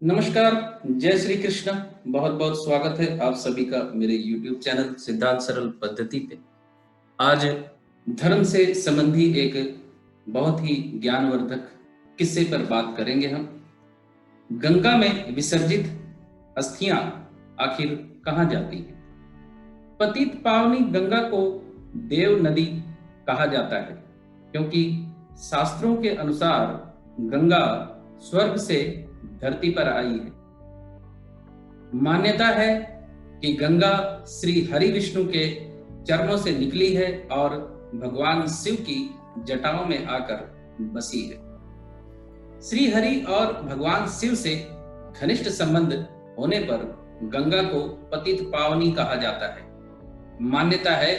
नमस्कार। जय श्री कृष्ण। बहुत बहुत स्वागत है आप सभी का मेरे YouTube चैनल सिद्धांत सरल पद्धति पे। आज धर्म से संबंधी एक बहुत ही ज्ञानवर्धक किस्से पर बात करेंगे हम। गंगा में विसर्जित अस्थियां आखिर कहाँ जाती हैं? पतित पावनी गंगा को देव नदी कहा जाता है क्योंकि शास्त्रों के अनुसार गंगा स्वर्ग से धरती पर आई है। मान्यता है कि गंगा श्री हरि विष्णु के चरणों से निकली है और भगवान शिव की जटाओं में आकर बसी है। श्री हरि और भगवान शिव से घनिष्ठ संबंध होने पर गंगा को पतित पावनी कहा जाता है। मान्यता है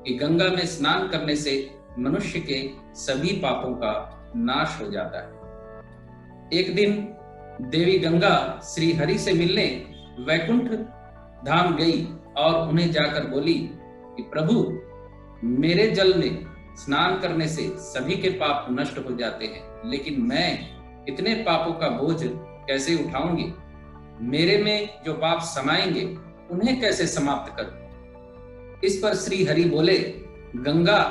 कि गंगा में स्नान करने से मनुष्य के सभी पापों का नाश हो जाता है। एक दिन देवी गंगा श्री हरि से मिलने वैकुंठ धाम गई और उन्हें जाकर बोली कि प्रभु, मेरे जल में स्नान करने से सभी के पाप नष्ट हो जाते हैं, लेकिन मैं इतने पापों का बोझ कैसे उठाऊंगी? मेरे में जो पाप समाएंगे उन्हें कैसे समाप्त करूं? इस पर श्री हरि बोले, गंगा,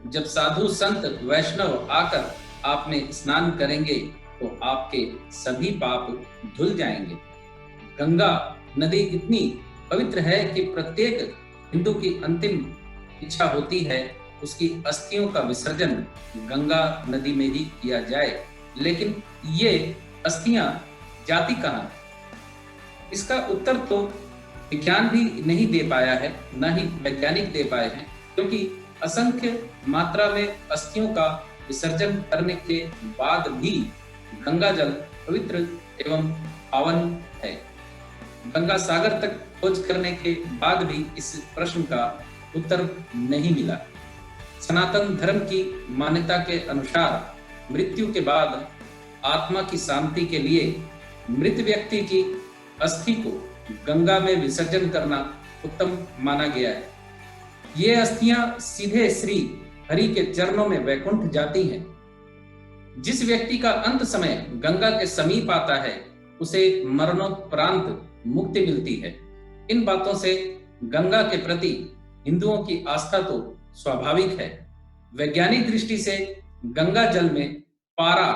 जब साधु संत वैष्णव आकर आप में स्नान करेंगे तो आपके सभी पाप धुल जाएंगे। गंगा नदी इतनी पवित्र है कि प्रत्येक हिंदू की अंतिम इच्छा होती है उसकी अस्थियों का विसर्जन गंगा नदी में ही किया जाए। लेकिन ये अस्थियां जाती कहाँ? इसका उत्तर तो विज्ञान भी नहीं दे पाया है, न ही वैज्ञानिक दे पाए हैं, क्योंकि असंख्य मात्रा में अस्थियों का विसर्जन करने के बाद भी गंगा जल पवित्र एवं पावन है। गंगा सागर तक खोज करने के बाद भी इस प्रश्न का उत्तर नहीं मिला। सनातन धर्म की मान्यता के अनुसार मृत्यु के बाद आत्मा की शांति के लिए मृत व्यक्ति की अस्थि को गंगा में विसर्जन करना उत्तम माना गया है। ये अस्थियां सीधे श्री हरि के चरणों में वैकुंठ जाती हैं। जिस व्यक्ति का अंत समय गंगा के समीप आता है उसे मरणोपरांत मुक्ति मिलती है। इन बातों से गंगा के प्रति हिंदुओं की आस्था तो स्वाभाविक है। वैज्ञानिक दृष्टि से गंगा जल में पारा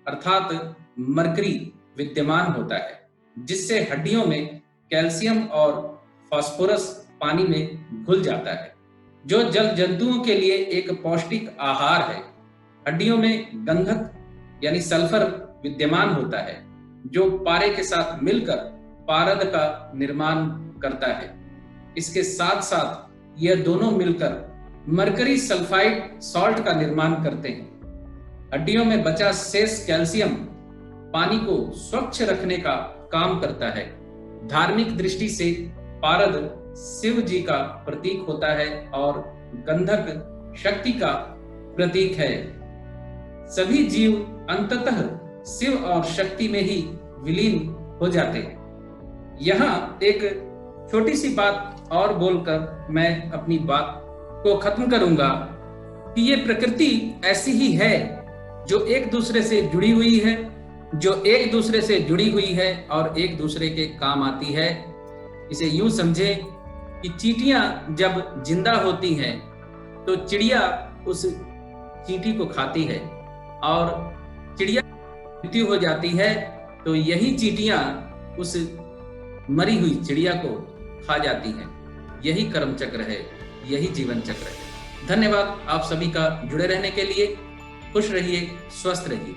अर्थात मरकरी विद्यमान होता है, जिससे हड्डियों में कैल्शियम और फास्फोरस पानी में घुल जाता है, जो जल जंतुओं के लिए एक पौष्टिक आहार है। हड्डियों में गंधक यानी सल्फर विद्यमान होता है, जो पारे के साथ मिलकर पारद का निर्माण करता है। इसके साथ साथ यह दोनों मिलकर मरकरी सल्फाइड सॉल्ट का निर्माण करते हैं। हड्डियों में बचा शेष कैल्शियम पानी को स्वच्छ रखने का काम करता है। धार्मिक दृष्टि से पारद शिव जी का प्रतीक होता है और गंधक शक्ति का प्रतीक है। सभी जीव अंततः शिव और शक्ति में ही विलीन हो जाते हैं। यहाँ एक छोटी सी बात और बोलकर मैं अपनी बात को खत्म करूंगा कि ये प्रकृति ऐसी ही है जो एक दूसरे से जुड़ी हुई है, और एक दूसरे के काम आती है। इसे यूं समझे कि चींटियां जब जिंदा होती हैं तो चिड़िया उस चींटी को खाती है, और चिड़िया मृत्यु हो जाती है तो यही चींटियां उस मरी हुई चिड़िया को खा जाती हैं। यही कर्म चक्र है, यही जीवन चक्र है। धन्यवाद आप सभी का जुड़े रहने के लिए। खुश रहिए, स्वस्थ रहिए।